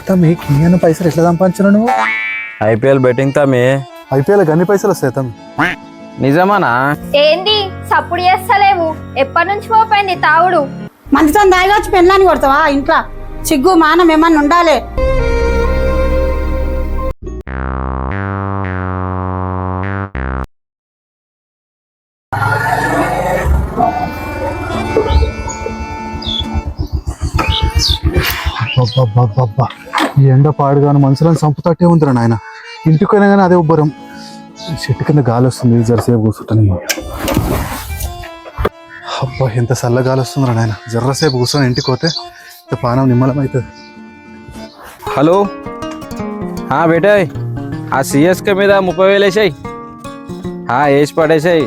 తమ్మి కింద పైసలు ఎట్లా సంపాదించిన నువ్వు? ఐపీఎల్ బెట్టింగ్ తమ్మి. ఐపీఎల్ అన్ని పైసలు వస్తాయి తమ్మి. నిజమానా? ఏంది సప్పుడు చేస్తలేవు? ఎప్పటి నుంచి పోపోయింది తాగుడు? మంచితో దాగొచ్చి పెళ్ళాన్ని కొడతావా? ఇంట్లో సిగ్గు మానం ఏమన్నా ఉండాలి. ఈ ఎండ పాడుగాను మనుషులను చంపుతట్టే ఉందిరా నాయన. ఇంటికి పోయినా కానీ అదే ఉబ్బరం. చెట్టు కింద గాలి వస్తుంది, జరసేపు కూర్చుంటాను. అబ్బా ఎంత చల్ల గాలి వస్తుందిరా నాయన. జర్రసేపు కూర్చొని ఇంటికి పోతే పానం నిమ్మలం అవుతుంది. హలో బేటాయ్, ఆ సిఎస్కే మీద 30,000 వేసాయి. వేసి పడేసాయి.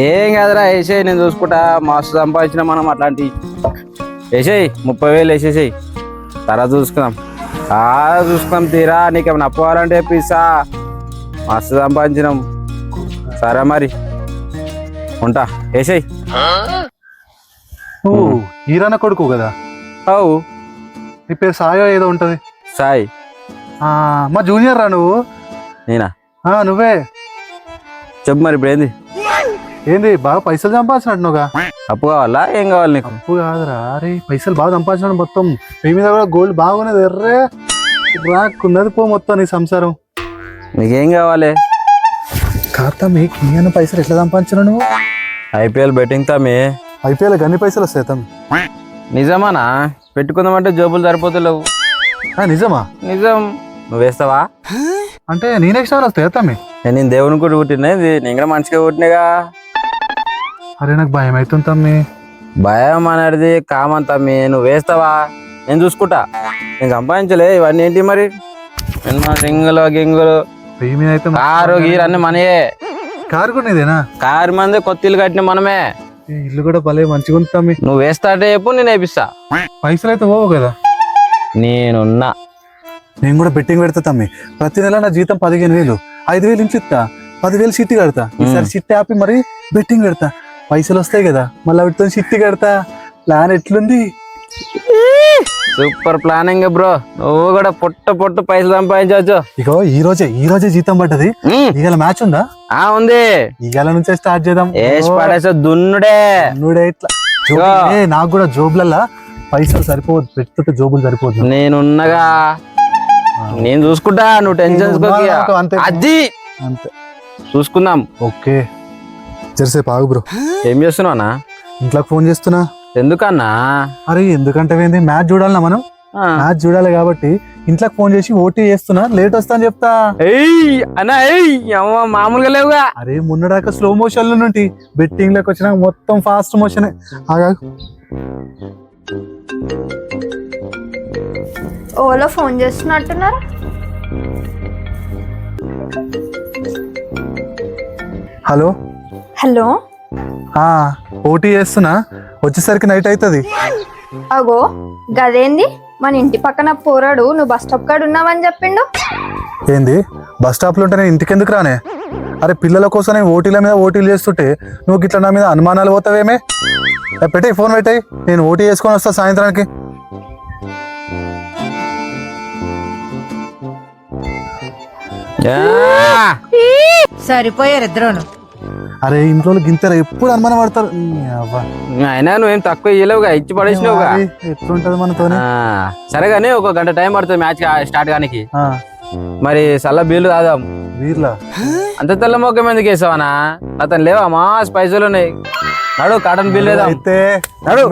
ఏం కాదురా, వేసాయి, నేను చూసుకుంటా. మస్తు సంపాదించిన మనం అట్లాంటివి. వేసాయి 30,000 వేసేసాయి. తర్వాత చూసుకుందాం. చూసుకుందాం తీరా. నీకేమైనా అప్పువాలంటే పిస్సా. మస్తు సంపాదించినాం. సరే మరి ఉంటా. వేసాయి. ఈరాన కొడుకు కదా? అవు. నీ పేరు సాయో ఏదో ఉంటది. సాయి. మా జూనియర్ రా నువ్వు. నేనా? నువ్వే. చెప్పు మరి ఇప్పుడు ఏంది? ఏంది బాగా పైసలు సంపాదించినట్టుగా? అప్పు కావాలా? ఏం కావాలి నీకు? అప్పు కాదురా, అరే పైసలు బాగా సంపాదించిన మొత్తం. మీ మీద కూడా గోల్డ్ బాగున్నది. ఎర్రే రాకున్నది పో మొత్తం నీ సంసారం. నీకేం కావాలి? తమ్మి కింద పైసలు ఎట్లా సంపాదించిన నువ్వు? ఐపీఎల్ బెట్టింగ్ తమ్మి. ఐపీఎల్ అన్ని పైసలు వస్తాయి తమ్మి. నిజమానా? పెట్టుకుందామంటే జోబులు సరిపోతలేవు. నిజమా? నిజం. నువ్వు వేస్తావా? అంటే నేనే ఇష్టాలు వస్తాయి తమ్మి. నేను దేవుని కూడా పుట్టినది, నేను కూడా మంచిగా పుట్టినగా. అరే నాకు భయం అవుతుంది తమ్మి. భయం అనేది కామన్ తమ్మి. నువ్వు వేస్తావా? నేను చూసుకుంటా. నేను సంపాదించలే ఇవన్నీ. ఏంటి మరి రింగులు గింగులు కారు గీరు అన్ని మనయే. కారు కూడా నీదేనా? కారు మంది కొత్త ఇల్లు కట్టిన మనమే. ఇల్లు కూడా భలే మంచిగా ఉంది తమ్మి. నువ్వు వేస్తా అంటే చెప్పు, నేను వేపిస్తా. పైసలు అయితే పోవు కదా? నేనున్నా. నేను కూడా బెట్టింగ్ పెడతా తమ్మి. ప్రతి నెల నా జీతం 15,000. 5,000 ఇంచి ఇస్తా, 10,000 చిట్టి కడతా. ఈసారి చిట్టి ఆపి మరి బెట్టింగ్ పెడతా. పైసలు వస్తాయి కదా, మళ్ళీ వీటితో చిట్టి కడతా. ప్లాన్ ఎట్లుంది? Super planning bro. నువ్వు కూడా పొట్టు పైసలు సంపాదించవచ్చు. ఇగో ఈ రోజే జీతం పడ్డది. ఇవాళ మ్యాచ్ ఉందా? ఉంది. ఇవాళ నుంచే స్టార్ట్ చేద్దాం. పడేసా దున్నుడే ఇట్లా. నాకు కూడా జోబులల్లా పైసలు సరిపోదు, పెట్టుకుంటే జోబులు సరిపోదు. నేనున్నగా, నేను చూసుకుంటా. నువ్వు టెన్షన్ అది అంతే. చూసుకుందాం. ఓకే జరసేపు ఆగు బ్రో. ఏం చేస్తున్నావునా? ఇంట్లోకి ఫోన్ చేస్తున్నా. ఎందుకన్నా? అరే ఎందుకంటే ఏంది, మ్యాచ్ చూడాలన్నా మనం. మ్యాచ్ చూడాలి కాబట్టి ఇంట్లోకి ఫోన్ చేసి ఓటీ చేస్తున్నా. లేట్ వస్తా అని చెప్తా. మామూలుగా లేవుగా. అరే మొన్నడాక స్లో మోషన్ లో నుండి బెట్టింగ్ లోకి వచ్చినా మొత్తం ఫాస్ట్ మోషన్. ఆగా ఓలో ఫోన్ చేస్తున్నట్టున్నారు. Hello hello. ఓటీ చేస్తున్నా, వచ్చేసరికి నైట్ అవుతుంది. అగో గదేంది, మన ఇంటి పక్కన పోరాడు నువ్వు బస్ స్టాప్ కాడ ఉన్నావని చెప్పిండు. ఏంది బస్ స్టాప్ లో ఉంటే నేను ఇంటికి ఎందుకు రానే? అరే పిల్లల కోసం నేను ఓటీల మీద ఓటీలు చేస్తుంటే నువ్వు ఇట్లా నా మీద అనుమానాలు పోతావేమే? పెట్టాయి ఫోన్ పెట్టాయి, నేను ఓటీ చేసుకొని వస్తా సాయంత్రానికి. సరిపోయారు ఇద్దరును. అరే ఇంట్లో గింతర ఎప్పుడు అనుమానం పడతారు. అయినా నువ్వేం తక్కువ ఇయ్యలేవుగా, ఇచ్చి పడేసినావుగా. ఎట్లుంటది మనతో? సరే గానీ ఒక గంట టైం పడుతుంది మ్యాచ్ స్టార్ట్ కానికి. మరి సల్ల బీర్లు తాదాం. బీర్లా? అంత తెల్ల మొక్క ఎందుకు వేసావనా? అతను లేవా? మా పైసలు ఉన్నాయి. నడు కాటన్ బీర్లు లేదా అయితే నడు.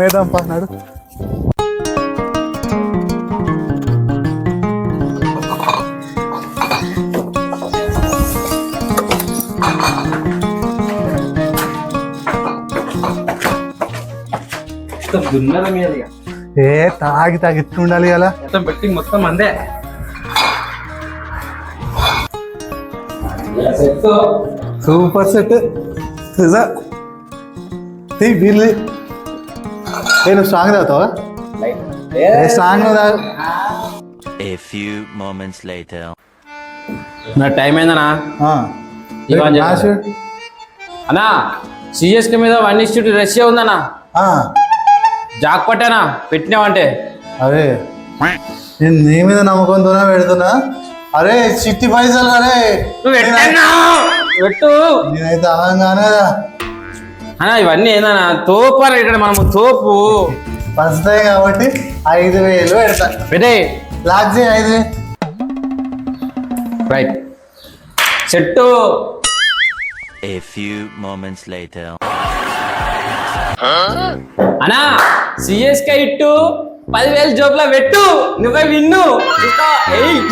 తాగి ఎట్లుండాలి అలా? మొత్తం అందే. Super set. బీర్లు నేను స్ట్రాంగ్ తాగుతావా? స్ట్రాంగ్ తాగు. నా టైం ఏందనా? అన్నా సిఎస్కే మీద 1:2 రష్యా ఉందన్నా. జాక్ పట్టానా పెట్టినావంటే. అదే నేను నీ మీద నమ్మకంతోనే పెడుతున్నా. అరే చిట్టి పైసలు అరే పెట్టు నేనైతే అహంగానే కదా అన్నా. ఇవన్నీ ఏందన్నా తోపు అని ఇక్కడ మనము తోపు వస్తాయి కాబట్టి 5,000 పెడతా. పెట్టే లాక్ చేయి 5,000. రైట్ చెట్టు. A few moments later. అన్నా సిఎస్కే ఇట్టు 10,000 జోబులో పెట్టు, నువ్వే విన్ను.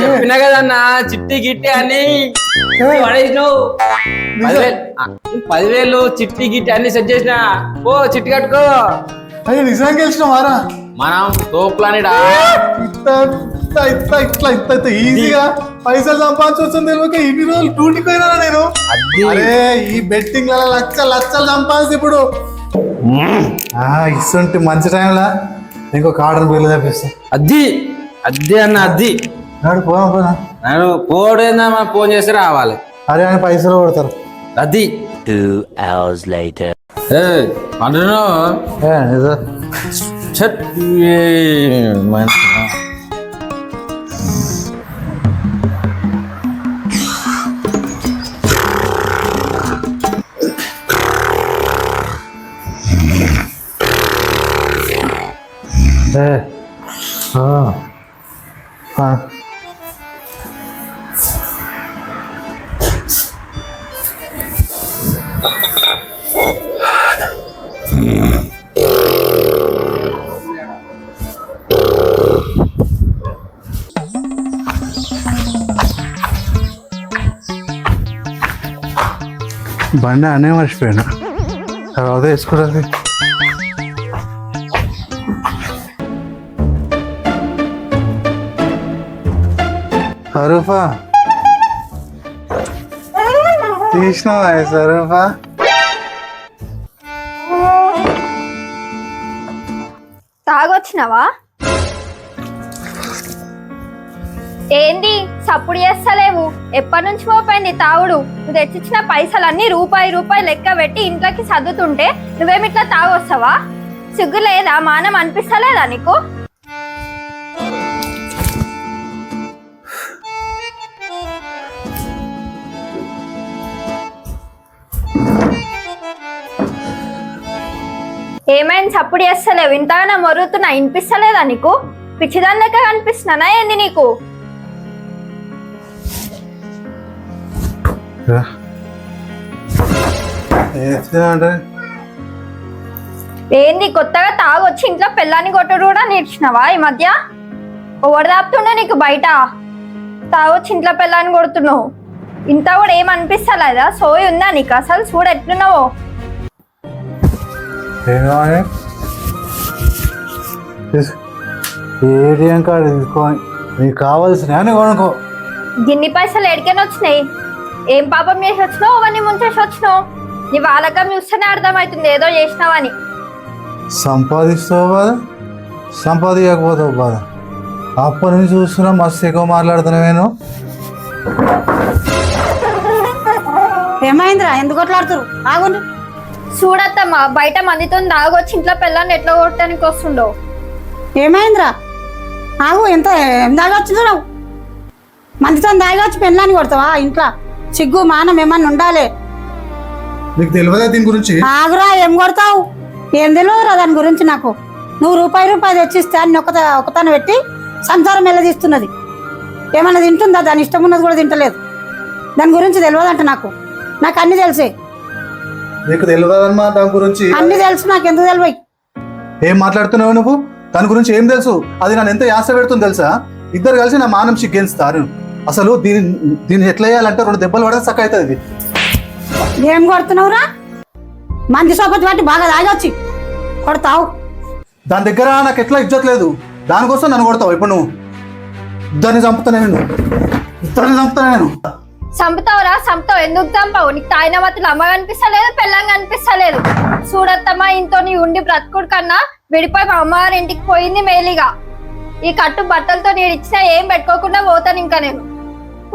చెప్పినా కదన్నా చిట్టి గిట్టి అని పడేసినావు. 10,000 చిట్టి గిట్టి అన్ని సెట్ చేసిన. ఓ చిట్టి కట్టుకో. అయ్యి నిజంగా గెలిచిన వారా మనం తోపులానిడా ఇట్లా ఈజీగా పైసలు సంపాదించొచ్చింది తెలియక ఇన్ని రోజులు డ్యూటీకి పోయినా నేను. అరే ఈ బెట్టింగ్ లక్షలు సంపాదించి ఇప్పుడు ఇస్తుంటే మంచి టైంలా ఇంకొక ఆర్డర్ బిల్లు తెప్పిస్తా. అద్ది అన్న అద్ది నాడు పోనా నేను పోడేందా ఫోన్ చేసి రావాలి. అరే అని పైసలు కొడతారు. అది 2 hours later. అంటున్నావు బండి అనే మర్చిపోయాను. తర్వాత వేసుకున్నది సరూఫా తీసినావా సరూఫా? తాగొచ్చినావా? ఏంది సప్పుడు చేస్తలేవు? ఎప్పటి నుంచి మోపోయింది తాగుడు? నువ్వు తెచ్చిచ్చిన పైసలన్నీ రూపాయి లెక్క పెట్టి ఇంట్లోకి సర్దుతుంటే నువ్వేమిట్లా తాగొస్తావా? సిగ్గు లేదా? మానం అనిపిస్తలేదా నీకు? ఏమైంది సప్పుడు చేస్తలేవు? ఇంతగానో మొరుగుతున్నా, వినిపిస్తలేదా నీకు? పిచ్చిదాని లెక్క కనిపిస్తున్నానా ఏంది నీకు? ఏంది కొత్తగా తాగొచ్చి ఇంట్లో పిల్లాన్ని కొట్టుడు కూడా నేర్చినావా ఈ మధ్య? ఎవరు దాపుతుండే నీకు బయట? తాగొచ్చి ఇంట్లో పిల్లాన్ని కొడుతున్నావు. ఇంత కూడా ఏమనిపిస్తలేదా? సోయి ఉందా నీకు అసలు? చూడు ఎట్లున్నావో. ఏటీఎం కార్డు తీసుకొని నీకు కావాల్సిన కొనుక్కో. గిన్ని పైసలు ఎడికని వచ్చినాయి? ఏం పాపం చేసి వచ్చినావు? అవన్నీ ముంచేసి వచ్చినావు? నీ వాళ్ళకం చూస్తేనే అర్థమవుతుంది ఏదో చేసినావని. సంపాదిస్తావు బాధ, సంపాదించకపోతావు బాధ. అప్పటి నుంచి చూస్తున్నా మస్తు ఎక్కువ మాట్లాడుతున్నావు. నేను ఏమైందిరా? ఎందుకు కొట్లాడుతురు? ఆగుండు. చూడత్తమ్మా, బయట మందితో దాగొచ్చి ఇంట్లో పిల్లని ఎట్లా కొట్టడానికి వస్తుండో. ఏమైందిరా? ఆగు. ఏం దాగొచ్చిందో నువ్వు? మందితో దాగొచ్చి పెళ్ళాన్ని కొడతావా? ఇంట్లో సిగ్గు మానం ఏమన్నా ఉండాలి. నీకు తెలియదా దీని గురించి? ఆగురా. ఏం కొడతావు? ఏం తెలియదురా దాని గురించి నాకు. నువ్వు రూపాయి తెచ్చిస్తే అన్ని ఒకతాను పెట్టి సంసారం వెళ్ళదీస్తున్నది. ఏమన్నా తింటుందా? దాని ఇష్టం ఉన్నది కూడా తింటలేదు. దాని గురించి తెలియదంట నాకు. నాకు అన్ని తెలిసే. నీకు తెలియదమ్మా దాని గురించి? అన్ని తెలుసు నాకు. ఎందుకు తెలివై? ఏం మాట్లాడుతున్నావు నువ్వు? దాని గురించి ఏం తెలుసు? అది నన్ను ఎంత యాస పెడుతుంది తెలుసా? ఇద్దరు కలిసి నా మానం సిగ్గేస్తారు. అసలు దీన్ని ఎట్లా వేయాలంటే 2 దెబ్బలు పడితే చక్క అవుతుంది. ఏం కొడుతున్నావురా? మంది సోపతి బట్టి బాగా తాగొచ్చి కొడతావు. దాని దగ్గర నాకు ఎట్లా ఇజ్జత్ లేదు. దానికోసం నన్ను కొడతావు. ఇప్పుడు నువ్వు ఇద్దరిని చంపుతానే నేను. చంపుతావురా? చంపుతావు. ఎందుకు చంపావు? నీకు తాయిన మాత్రం అమ్మ కనిపిస్తలేదు, పెళ్ళం కనిపిస్తలేదు. చూడత్తమ్మా, ఇంతో నీ ఉండి బ్రతుకుడు కన్నా విడిపోయి మా అమ్మగారి ఇంటికి పోయింది మేలిగా. ఈ కట్టు బట్టలతో నేను ఇచ్చినా ఏం పెట్టుకోకుండా పోతాను ఇంకా నేను.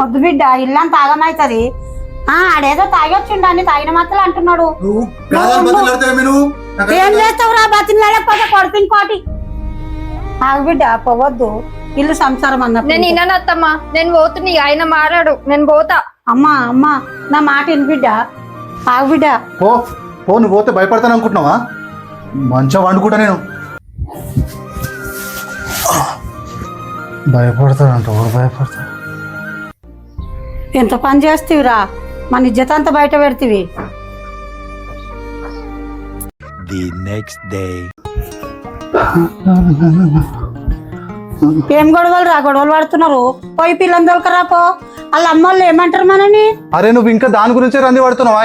వద్దు బిడ్డ, ఇల్లంతా తాగమవుతుంది. ఆడేదో తాగొచ్చిండు అని తాగిన మాత్రం అంటున్నాడు. ఏం చేస్తావురా? బతిని లేకపోతే కొడుకు ఇంకోటి. ఆగు బిడ్డ, పోవద్దు. ఇల్లు సంసారం అన్నప్పుడు నేను విననత్తమ్మా, నేను పోతున్నా, ఇక ఆయన మారాడు, నేను పోతా. అమ్మా అమ్మా నా మాట విను బిడ్డ, ఆగు బిడ్డ. పో పో, నువ్వు పోతే భయపడతాను అనుకుంటున్నావా? మంచిగా వండుకుంటా నేను. భయపడతాడంట, ఎవరు భయపడతా? ఎంత పని చేస్తీవిరా, మన ఇజ్జత అంతా బయట పెడతీవి. The next day. ఏం గొడవలు రా, గొడవలు పడుతున్నారు. పోయి పిల్లని దొరకరా పో. వాళ్ళ అమ్మోళ్ళు ఏమంటారు మనని? అరే నువ్వు ఇంకా దాని గురించే రంది పడుతున్నావా?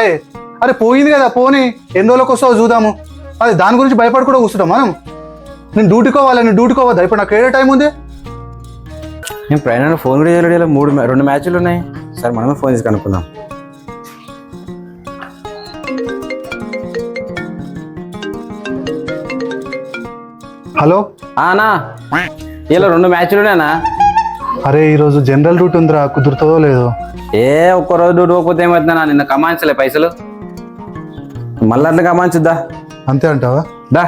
అరే పోయింది కదా, పోనీ ఎన్ని రోజులకు వస్తావో చూద్దాము. అదే దాని గురించి భయపడి కూడా కూర్చుంటాం మనం. నేను డ్యూటీకి పోవాలి, నేను డ్యూటీకి పోవద్దా? ఇప్పుడు నాకు ఏడే టైం ఉంది. నేను ప్రయాణంలో ఫోన్ కూడా చేయలేదు. 2 మ్యాచ్లు ఉన్నాయి. సరే మనమే ఫోన్ చేసి కనుక్కుందాం. హలో అన్నా, ఇలా 2 మ్యాచ్లు ఉన్నాయన్నా. అరే ఈరోజు జనరల్ డ్యూటీ ఉందిరా, కుదురుతుందో లేదో. ఒక్కరోజు డ్యూటీ పోతే ఏమవుతుందన్నా? నిన్న కమాయించలే పైసలు, మళ్ళీ అట్లా కమాయించుద్దా? అంతే అంటావా? దా.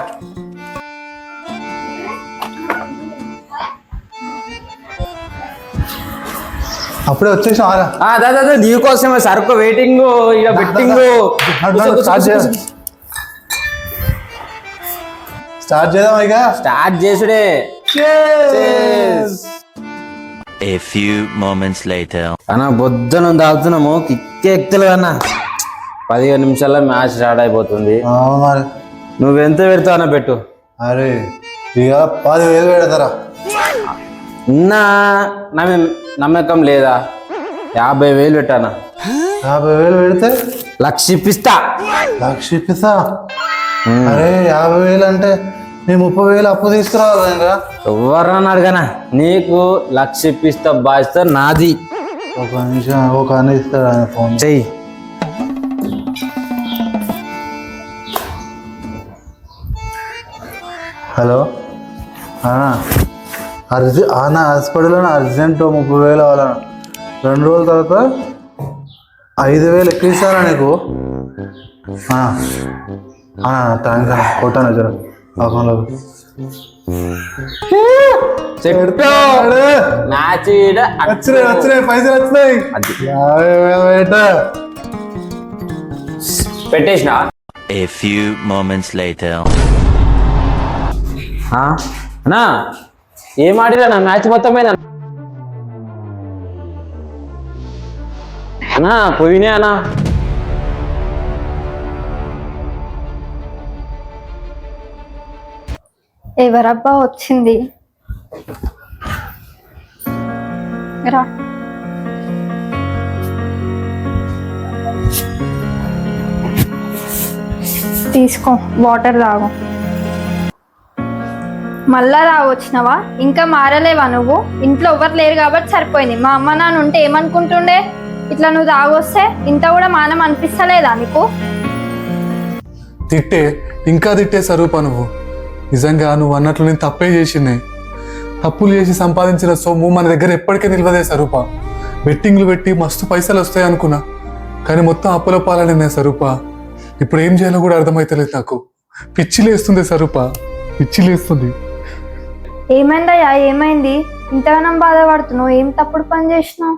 అప్పుడే వచ్చేసిన నీకోసమే సరుకు వెయిటింగ్, ఇక బెట్టింగ్. స్టార్ట్ చేద్దాం ఇక. Start చేసుడే. A few moments later. అన్న బొద్దున తాగుతున్నాము, కిక్కే ఎక్కుతలేదు అన్న. 15 నిమిషాల్లో మ్యాచ్ స్టార్ట్ అయిపోతుంది. మరి నువ్వెంత పెడతావు అన్న పెట్టు. అరే ఇక 10,000 పెడతారా? నా నమ్మకం లేదా? 50,000 పెట్టానా? 50,000 పెడితే 1,00,000 ఇప్పిస్తా. 1,00,000 ఇప్పిస్తా? అరే 50,000 అంటే నేను 30,000 అప్పు తీసుకురావాలి ఇంకా. ఎవరన్నా అడగనా? నీకు 1,00,000 ఇప్పిస్తా, బాధ్యత నాది. ఒక నిమిషం, ఒక అన్న ఇస్తాడు ఆయన ఫోన్. చెయ్యి. హలో అన్న, హాస్పిటల్లో అర్జెంట్ 30,000 అవ్వాలన్న. 2 రోజుల తర్వాత 5,000 ఎక్కువ ఇస్తానా నీకు? థ్యాంక్స్ అన్న, కొట్టాను జర అకౌంట్లో. మ్యాచ్ వచ్చినాయి పైసలు వచ్చినాయి. 50,000 పెట్టేసిన. A few moments later. అన్నా ఏం ఆడిరా నా మ్యాచ్ మొత్తం మీద? అన్నా పోయినా అన్నా. ఎవరబ్బా వచ్చింది? రా. తీసుకో, వాటర్ తాగు. మళ్ళా వచ్చినావా? ఇంకా మారలేవా నువ్వు? ఇంట్లో ఎవరు లేరు కాబట్టి సరిపోయింది. మా అమ్మ నాన్న ఉంటే ఏమనుకుంటుండే? ఇట్లా నువ్వు తాగొస్తే ఇంత కూడా మానం అనిపిస్తలేదా నీకు? తిట్టే, ఇంకా తిట్టే స్వరూప నువ్వు. నిజంగా నువ్వు అన్నట్లు నేను తప్పే చేసింది. తప్పులు చేసి సంపాదించిన సొమ్ము మన దగ్గర ఎప్పటికీ నిల్వదే స్వరూప. బెట్టింగ్లు పెట్టి మస్తు పైసలు వస్తాయి అనుకున్నా, కానీ మొత్తం అప్పుల పాలనే స్వరూప. ఇప్పుడు ఏం చేయాలో కూడా అర్థమైతలేదు నాకు. పిచ్చి లేస్తుంది స్వరూప, పిచ్చి లేస్తుంది. ఏమైందయ్యా? ఏమైంది? ఇంతగానం బాధపడుతున్నావు? ఏం తప్పుడు పని చేసినావు?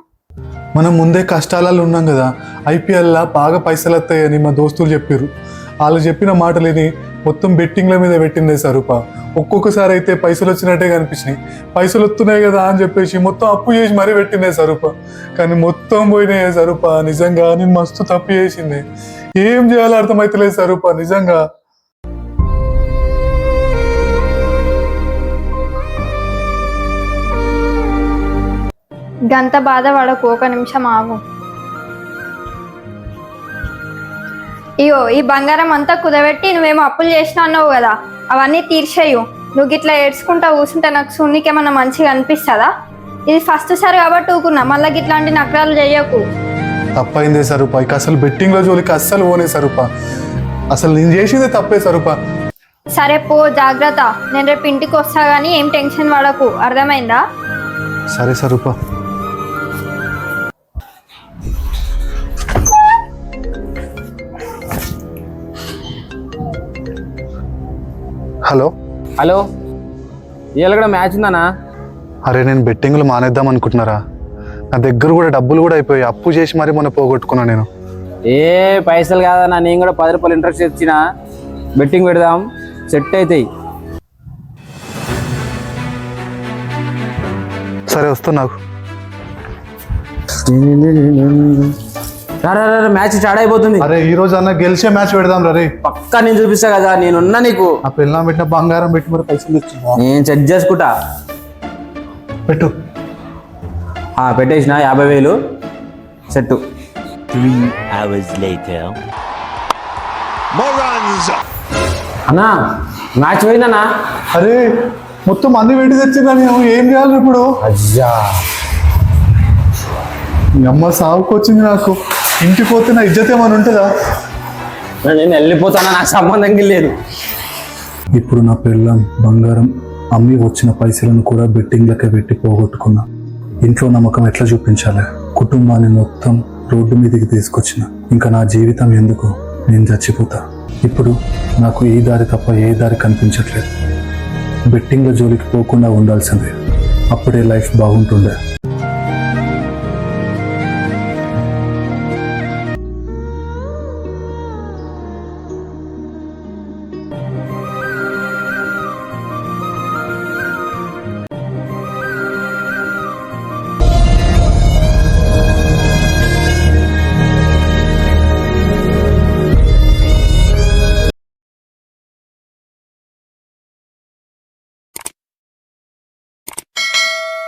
మనం ముందే కష్టాలలో ఉన్నాం కదా. ఐపీఎల్లా బాగా పైసలు వస్తాయని మా దోస్తులు చెప్పారు. వాళ్ళు చెప్పిన మాటలేని మొత్తం బెట్టింగ్ల మీద పెట్టిందే స్వరూప. ఒక్కొక్కసారి అయితే పైసలు వచ్చినట్టే కనిపించినాయి. పైసలు వస్తున్నాయి కదా అని చెప్పేసి మొత్తం అప్పు చేసి మరీ పెట్టిందే స్వరూప. కానీ మొత్తం పోయినాయే స్వరూప. నిజంగా నేను మస్తు తప్పు చేసింది. ఏం చేయాలో అర్థమైతలేదు స్వరూప నిజంగా. గంత బాధపడకు, ఒక నిమిషం ఆగు. ఇగో ఈ బంగారం అంతా కుదబెట్టి నువ్వేమో అప్పులు చేసినా అన్నావు కదా, అవన్నీ తీర్చేయు. నువ్వు ఇట్లా ఏడ్చుకుంటా కూర్చుంటే నాకు సున్నికేమన్నా మంచిగా అనిపిస్తుందా? ఇది ఫస్ట్ సారి కాబట్టి ఊకున్నా, మళ్ళీ ఇట్లాంటి నకరాలు చెయ్యకు. తప్పైందే స్వరూప. ఇక అసలు బెట్టింగ్ లో జోలికి అస్సలు పోనే స్వరూప. అసలు నేను చేసేదే తప్పే స్వరూప. సరే పో, జాగ్రత్త. నేను రేపు ఇంటికి వస్తా గానీ ఏం టెన్షన్ పడకు, అర్థమైందా? సరే స్వరూప. హలో, ఇవాళ కూడా మ్యాచ్ ఉందన్నా? అరే నేను బెట్టింగ్లు మానేద్దాం అనుకుంటున్నారా? నా దగ్గర కూడా డబ్బులు కూడా అయిపోయి అప్పు చేసి మరీ మొన్న పోగొట్టుకున్నా నేను. ఏ పైసలు కాదన్నా, నేను కూడా 10 రూపాయలు ఇంట్రెస్ట్ ఇచ్చిన బెట్టింగ్ పెడదాం, సెట్ అవుతాయి. సరే వస్తున్నావు. మ్యాచ్ స్టార్ట్ అయిపోతుంది. అరే ఈ రోజు అన్న గెలిచే మ్యాచ్ పెడదాం రే. పక్కా నేను చూపిస్తా కదా, నేనున్నా నీకు. ఆ పిల్ల పెట్టిన బంగారం పెట్టి మరి పైసలు తెచ్చిందా? నేను సెట్ చేసుకుంటా. పెట్టు. పెట్టేసిన 50,000 సెట్. 3 hours later. అన్నా మ్యాచ్ పోయిందన్నా. అరే మొత్తం అన్ని పెట్టి తెచ్చిందా? నేను ఏం చేయాలి ఇప్పుడు? అజ్జా మీ అమ్మ సాగుకు వచ్చింది నాకు. ఇంటికి పోతే నా ఇజ్జత్ ఏమైనా ఉంటుందా? నేను వెళ్ళిపోతానా, నాకు సంబంధం లేదు. ఇప్పుడు నా పిల్లం బంగారం అమ్మి వచ్చిన పైసలను కూడా బెట్టింగ్లకే పెట్టి పోగొట్టుకున్నా. ఇంట్లో నమ్మకం ఎట్లా చూపించాలి? కుటుంబాన్ని మొత్తం రోడ్డు మీదకి తీసుకొచ్చిన. ఇంకా నా జీవితం ఎందుకు? నేను చచ్చిపోతా. ఇప్పుడు నాకు ఈ దారి తప్ప ఏ దారి కనిపించట్లేదు. బెట్టింగ్ల జోలికి పోకుండా ఉండాల్సిందే. అప్పుడే లైఫ్ బాగుంటుండే.